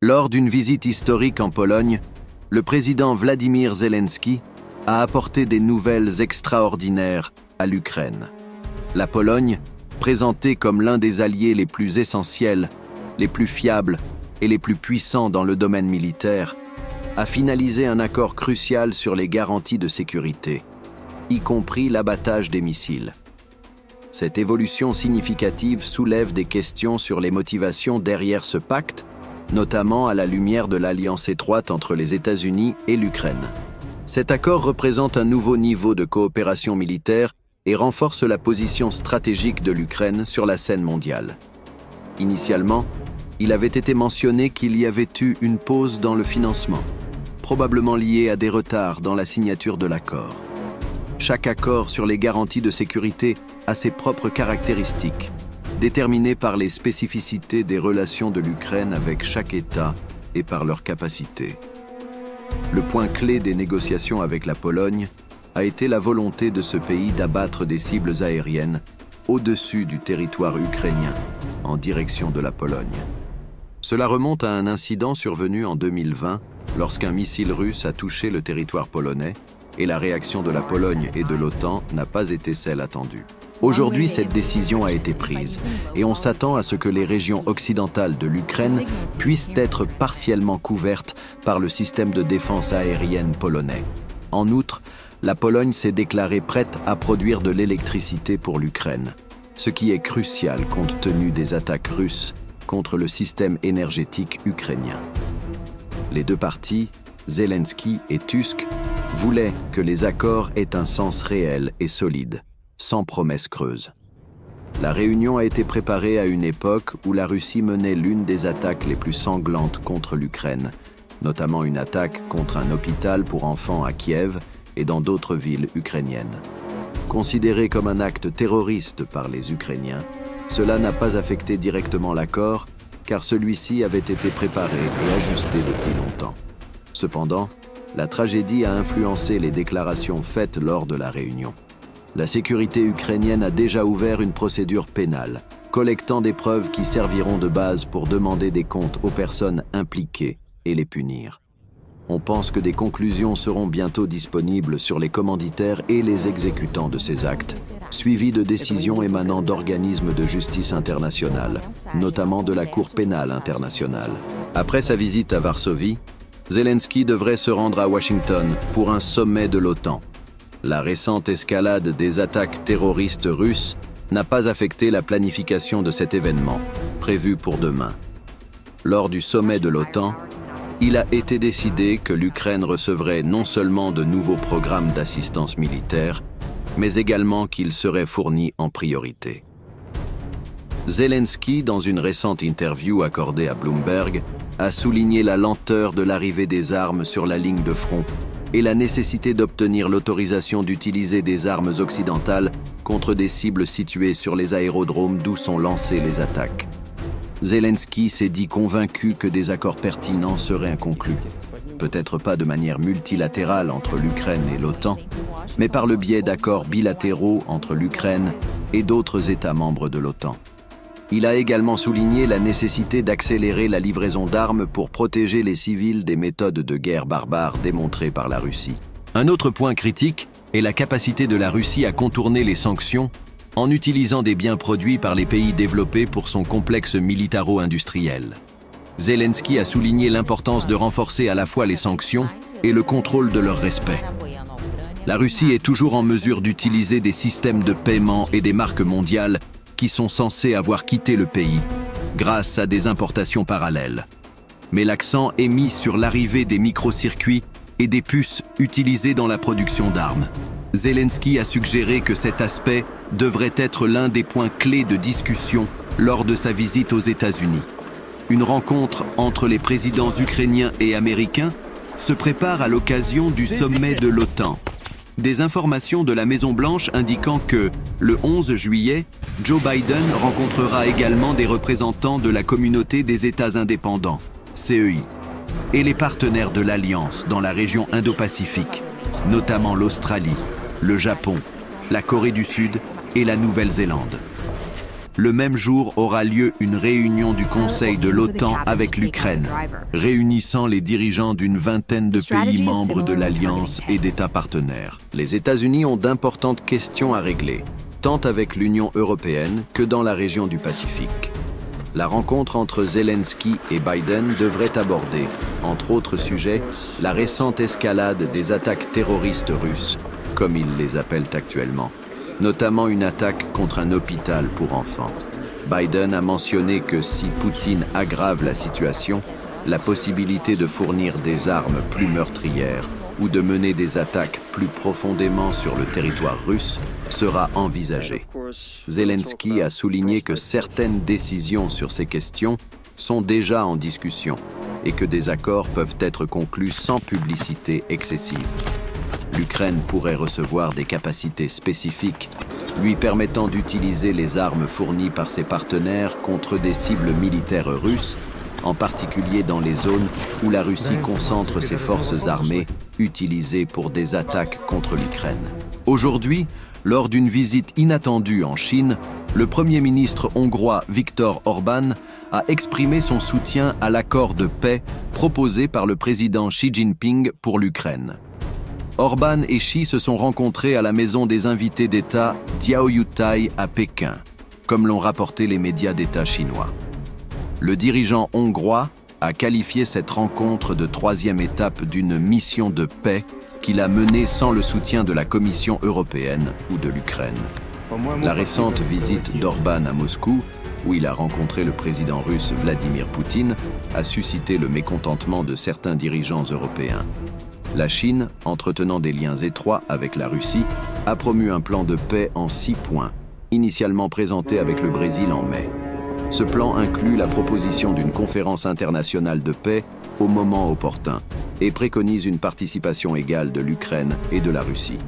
Lors d'une visite historique en Pologne, le président Vladimir Zelensky a apporté des nouvelles extraordinaires à l'Ukraine. La Pologne, présentée comme l'un des alliés les plus essentiels, les plus fiables et les plus puissants dans le domaine militaire, a finalisé un accord crucial sur les garanties de sécurité, y compris l'abattage des missiles. Cette évolution significative soulève des questions sur les motivations derrière ce pacte, notamment à la lumière de l'alliance étroite entre les États-Unis et l'Ukraine. Cet accord représente un nouveau niveau de coopération militaire et renforce la position stratégique de l'Ukraine sur la scène mondiale. Initialement, il avait été mentionné qu'il y avait eu une pause dans le financement, probablement liée à des retards dans la signature de l'accord. Chaque accord sur les garanties de sécurité a ses propres caractéristiques, déterminées par les spécificités des relations de l'Ukraine avec chaque État et par leurs capacités. Le point clé des négociations avec la Pologne a été la volonté de ce pays d'abattre des cibles aériennes au-dessus du territoire ukrainien, en direction de la Pologne. Cela remonte à un incident survenu en 2020 lorsqu'un missile russe a touché le territoire polonais et la réaction de la Pologne et de l'OTAN n'a pas été celle attendue. Aujourd'hui, cette décision a été prise et on s'attend à ce que les régions occidentales de l'Ukraine puissent être partiellement couvertes par le système de défense aérienne polonais. En outre, la Pologne s'est déclarée prête à produire de l'électricité pour l'Ukraine, ce qui est crucial compte tenu des attaques russes contre le système énergétique ukrainien. Les deux parties, Zelensky et Tusk, voulaient que les accords aient un sens réel et solide, sans promesses creuses. La réunion a été préparée à une époque où la Russie menait l'une des attaques les plus sanglantes contre l'Ukraine, notamment une attaque contre un hôpital pour enfants à Kiev et dans d'autres villes ukrainiennes. Considéré comme un acte terroriste par les Ukrainiens, cela n'a pas affecté directement l'accord, car celui-ci avait été préparé et ajusté depuis longtemps. Cependant, la tragédie a influencé les déclarations faites lors de la réunion. La sécurité ukrainienne a déjà ouvert une procédure pénale, collectant des preuves qui serviront de base pour demander des comptes aux personnes impliquées et les punir. On pense que des conclusions seront bientôt disponibles sur les commanditaires et les exécutants de ces actes, suivis de décisions émanant d'organismes de justice internationale, notamment de la Cour pénale internationale. Après sa visite à Varsovie, Zelensky devrait se rendre à Washington pour un sommet de l'OTAN. La récente escalade des attaques terroristes russes n'a pas affecté la planification de cet événement, prévu pour demain. Lors du sommet de l'OTAN, il a été décidé que l'Ukraine recevrait non seulement de nouveaux programmes d'assistance militaire, mais également qu'ils seraient fournis en priorité. Zelensky, dans une récente interview accordée à Bloomberg, a souligné la lenteur de l'arrivée des armes sur la ligne de front et la nécessité d'obtenir l'autorisation d'utiliser des armes occidentales contre des cibles situées sur les aérodromes d'où sont lancées les attaques. Zelensky s'est dit convaincu que des accords pertinents seraient conclus. Peut-être pas de manière multilatérale entre l'Ukraine et l'OTAN, mais par le biais d'accords bilatéraux entre l'Ukraine et d'autres États membres de l'OTAN. Il a également souligné la nécessité d'accélérer la livraison d'armes pour protéger les civils des méthodes de guerre barbares démontrées par la Russie. Un autre point critique est la capacité de la Russie à contourner les sanctions en utilisant des biens produits par les pays développés pour son complexe militaro-industriel. Zelensky a souligné l'importance de renforcer à la fois les sanctions et le contrôle de leur respect. La Russie est toujours en mesure d'utiliser des systèmes de paiement et des marques mondiales qui sont censés avoir quitté le pays, grâce à des importations parallèles. Mais l'accent est mis sur l'arrivée des microcircuits et des puces utilisées dans la production d'armes. Zelensky a suggéré que cet aspect devrait être l'un des points clés de discussion lors de sa visite aux États-Unis. Une rencontre entre les présidents ukrainiens et américains se prépare à l'occasion du sommet de l'OTAN. Des informations de la Maison-Blanche indiquant que, le 11 juillet, Joe Biden rencontrera également des représentants de la Communauté des États indépendants, CEI, et les partenaires de l'Alliance dans la région Indo-Pacifique, notamment l'Australie, le Japon, la Corée du Sud et la Nouvelle-Zélande. le même jour aura lieu une réunion du Conseil de l'OTAN avec l'Ukraine, réunissant les dirigeants d'une vingtaine de pays membres de l'Alliance et d'États partenaires. Les États-Unis ont d'importantes questions à régler, tant avec l'Union européenne que dans la région du Pacifique. La rencontre entre Zelensky et Biden devrait aborder, entre autres sujets, la récente escalade des attaques terroristes russes, comme ils les appellent actuellement, notamment une attaque contre un hôpital pour enfants. Biden a mentionné que si Poutine aggrave la situation, la possibilité de fournir des armes plus meurtrières ou de mener des attaques plus profondément sur le territoire russe sera envisagée. Zelensky a souligné que certaines décisions sur ces questions sont déjà en discussion et que des accords peuvent être conclus sans publicité excessive. L'Ukraine pourrait recevoir des capacités spécifiques lui permettant d'utiliser les armes fournies par ses partenaires contre des cibles militaires russes, en particulier dans les zones où la Russie concentre ses forces armées utilisées pour des attaques contre l'Ukraine. Aujourd'hui, lors d'une visite inattendue en Chine, le Premier ministre hongrois Viktor Orbán a exprimé son soutien à l'accord de paix proposé par le président Xi Jinping pour l'Ukraine. Orbán et Xi se sont rencontrés à la maison des invités d'État Diaoyutai à Pékin, comme l'ont rapporté les médias d'État chinois. Le dirigeant hongrois a qualifié cette rencontre de troisième étape d'une mission de paix qu'il a menée sans le soutien de la Commission européenne ou de l'Ukraine. La récente visite d'Orbán à Moscou, où il a rencontré le président russe Vladimir Poutine, a suscité le mécontentement de certains dirigeants européens. La Chine, entretenant des liens étroits avec la Russie, a promu un plan de paix en 6 points, initialement présenté avec le Brésil en mai. Ce plan inclut la proposition d'une conférence internationale de paix au moment opportun et préconise une participation égale de l'Ukraine et de la Russie.